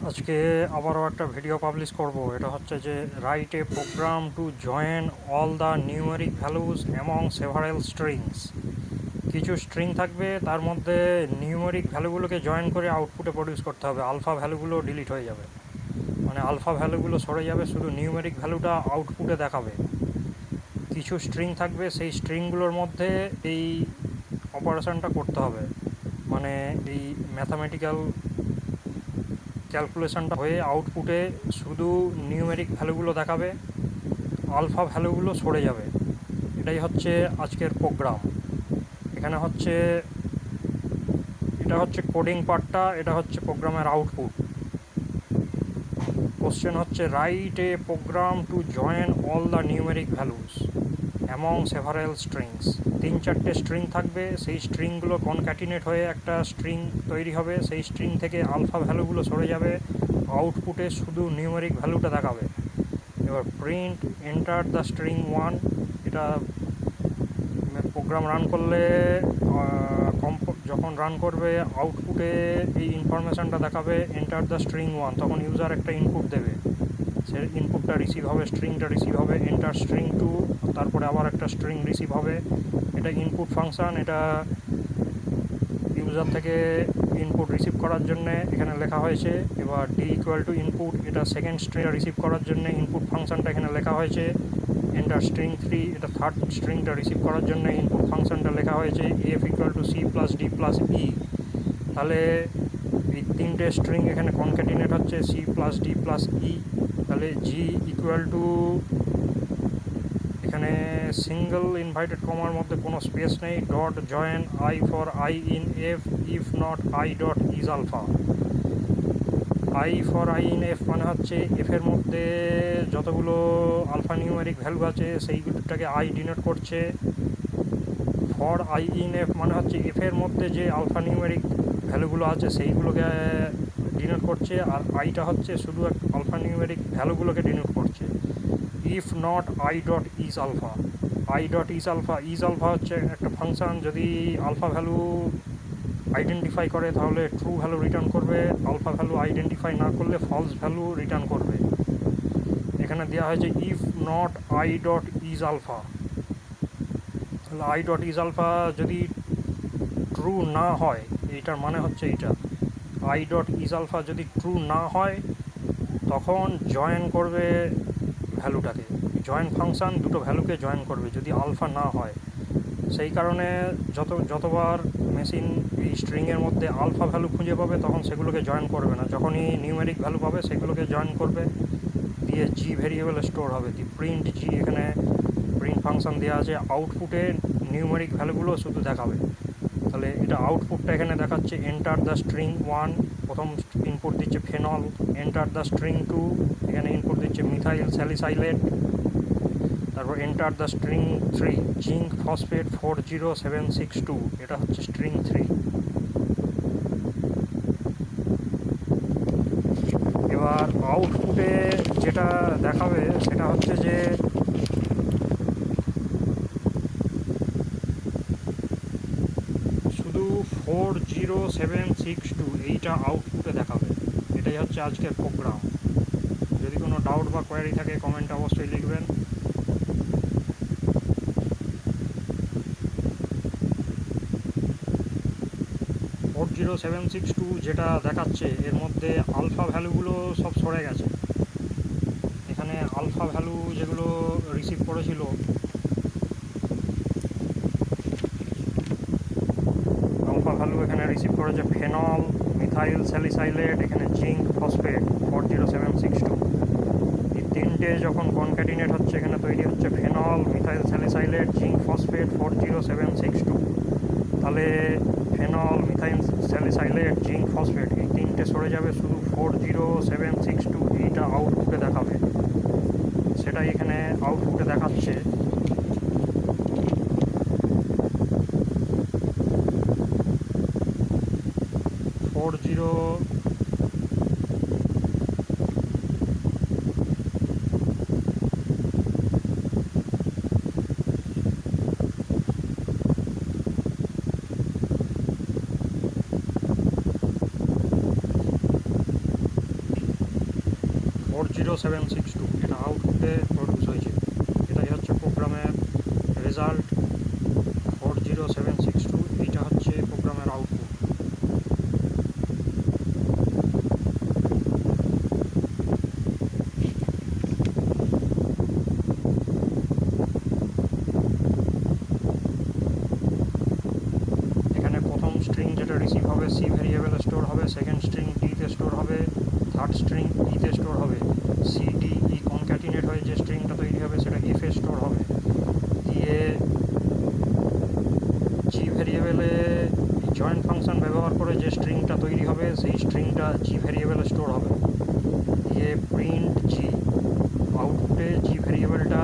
আজকে আবারও একটা ভিডিও পাবলিশ করব। এটা হচ্ছে যে write a program to join all the numeric values among several strings. কিছু স্ট্রিং থাকবে, তার মধ্যে নিউমেরিক ভ্যালুগুলোকে জয়েন করে আউটপুটে প্রডিউস করতে হবে। আলফা ভ্যালুগুলো ডিলিট হয়ে যাবে, মানে আলফা ভ্যালুগুলো সরে যাবে, শুধু নিউমেরিক ভ্যালুটা আউটপুটে দেখাবে। কিছু স্ট্রিং থাকবে, সেই স্ট্রিংগুলোর মধ্যে এই অপারেশনটা করতে হবে, মানে এই ম্যাথামেটিক্যাল ক্যালকুলেশনটা হয়ে আউটপুটে শুধু নিউমেরিক ভ্যালুগুলো দেখাবে, আলফা ভ্যালুগুলো সরে যাবে। এটাই হচ্ছে আজকের প্রোগ্রাম। এখানে হচ্ছে এটা হচ্ছে কোডিং পার্টটা, এটা হচ্ছে প্রোগ্রামের আউটপুট। কোশ্চেন হচ্ছে write a program to join all the numeric values among several strings. 3-4টে স্ট্রিং থাকবে, সেই স্ট্রিংগুলো কনক্যাটিনেট হয়ে একটা স্ট্রিং তৈরি হবে। সেই স্ট্রিং থেকে আলফা ভ্যালুগুলো সরে যাবে, আউটপুটে শুধু নিউমেরিক ভ্যালুটা দেখাবে। এবার প্রিন্ট এন্টার দ্য স্ট্রিং 1, এটা প্রোগ্রাম রান করলে যখন রান করবে আউটপুটে এই ইনফরমেশানটা দেখাবে এন্টার দ্য স্ট্রিং 1। তখন ইউজার একটা ইনপুট দেবে, সে ইনপুটটা রিসিভ হবে, স্ট্রিংটা রিসিভ হবে। এন্টার স্ট্রিং 2, তারপরে আবার একটা স্ট্রিং রিসিভ হবে। এটা ইনপুট ফাংশান, এটা ইউজার থেকে ইনপুট রিসিভ করার জন্য এখানে লেখা হয়েছে। এবার ডি ইকুয়াল টু ইনপুট, এটা সেকেন্ড স্ট্রিংটা রিসিভ করার জন্য ইনপুট ফাংশানটা এখানে লেখা হয়েছে। এন্টার স্ট্রিং 3, এটা থার্ড স্ট্রিংটা রিসিভ করার জন্য ইনপুট ফাংশানটা লেখা হয়েছে। F equal to C plus D plus E. তাহলে এই 3টে স্ট্রিং এখানে কনক্যাটিনেট হচ্ছে, C plus D plus E. তাহলে জি ইকুয়াল টু, এখানে সিঙ্গল ইনভাইটেড কমার মধ্যে কোনো স্পেস নেই, dot join I for I in F if not I dot is alpha. I for I in F মানে হচ্ছে এফের মধ্যে যতগুলো আলফা নিউমেরিক ভ্যালু আছে সেইগুলোটাকে আই ডিনোট করছে। ফর আই ইন এফ মানে হচ্ছে এফের মধ্যে যে আলফা নিউমেরিক ভ্যালুগুলো আছে সেইগুলোকে ডিনোট করছে, আর আইটা হচ্ছে শুধু আলফা নিউমেরিক ভ্যালুগুলোকে ডিনোট করছে। If not I dot is alpha, i dot is alpha, is alpha হচ্ছে একটা ফাংশান, যদি আলফা ভ্যালু আইডেন্টিফাই করে তাহলে ট্রু ভ্যালু রিটার্ন করবে, আলফা ভ্যালু আইডেন্টিফাই না করলে ফলস ভ্যালু রিটার্ন করবে। এখানে দেওয়া হয়েছে if not I dot is alpha, তাহলে আই ডট ইজ আলফা যদি ট্রু না হয়, এইটার মানে হচ্ছে এইটা, আই ডট ইজ আলফা যদি ট্রু না হয় তখন জয়েন করবে ভ্যালুটাকে, জয়েন ফাংশান দুটো ভ্যালুকে জয়েন করবে যদি আলফা না হয়। সেই কারণে যতবার মেশিন এই স্ট্রিংয়ের মধ্যে আলফা ভ্যালু খুঁজে পাবে তখন সেগুলোকে জয়েন করবে না, যখনই নিউমেরিক ভ্যালু পাবে সেগুলোকে জয়েন করবে, দিয়ে জি ভেরিয়েবলে স্টোর হবে। দি প্রিন্ট জি, এখানে প্রিন্ট ফাংশান দেওয়া আছে, আউটপুটে নিউমেরিক ভ্যালুগুলো শুধু দেখাবে। তাহলে এটা আউটপুটটা এখানে দেখাচ্ছে এন্টার দ্য স্ট্রিং 1, প্রথম ইনপুট দিচ্ছে ফেনল। এন্টার দ্য স্ট্রিং 2, এখানে ইনপুট দিচ্ছে মিথাইল স্যালিসাইলেট। তারপর enter the string 3, zinc phosphate 40762, এটা হচ্ছে স্ট্রিং 3। এবার আউটপুটে যেটা দেখাবে সেটা হচ্ছে যে শুধু 40762, এইটা আউটপুটে দেখাবে। এটাই হচ্ছে আজকের প্রোগ্রাম। যদি কোনো ডাউট বা কোয়ারি থাকে কমেন্টে অবশ্যই লিখবেন। 40762 যেটা দেখাচ্ছে এর মধ্যে আলফা ভ্যালুগুলো সব সরে গেছে। এখানে আলফা ভ্যালু যেগুলো রিসিভ করেছিল, আলফা ভ্যালু এখানে রিসিভ করেছে ফেনল, মিথাইল স্যালিসাইলেট, এখানে জিঙ্ক ফসফেট 40762। এই 3টে যখন কনক্যাটিনেট হচ্ছে এখানে তৈরি হচ্ছে phenol, methyl salicylate, zinc phosphate 40762। তাহলে phenol, methyl salicylate, zinc phosphate এই 3টে সরে যাবে, শুধু 40762 এইটা আউটপুটে দেখাবে। সেটাই এখানে আউটপুটে দেখাচ্ছে। ফোর জিরো 40762 এটা আউটপুটে প্রডিউস হয়েছে। এটাই হচ্ছে প্রোগ্রামের রেজাল্ট 40762, এটা হচ্ছে প্রোগ্রামের আউটপুট। এখানে প্রথম স্ট্রিং যেটা রিসিভ হবে সি ভেরিয়েবলে স্টোর হবে, সেকেন্ড স্ট্রিং ডিতে স্টোর হবে, থার্ড স্ট্রিং ইতে স্টোর হবে, সি ডি ই কনক্যাটিনেট হয়ে যে স্ট্রিংটা তৈরি হবে সেটা এফে স্টোর হবে। দিয়ে জি ভেরিয়েবলে জয়েন্ট ফাংশন ব্যবহার করে যে স্ট্রিংটা তৈরি হবে সেই স্ট্রিংটা জি ভেরিয়েবলে স্টোর হবে। দিয়ে প্রিন্ট জি, আউটপুটে জি ভেরিয়েবলটা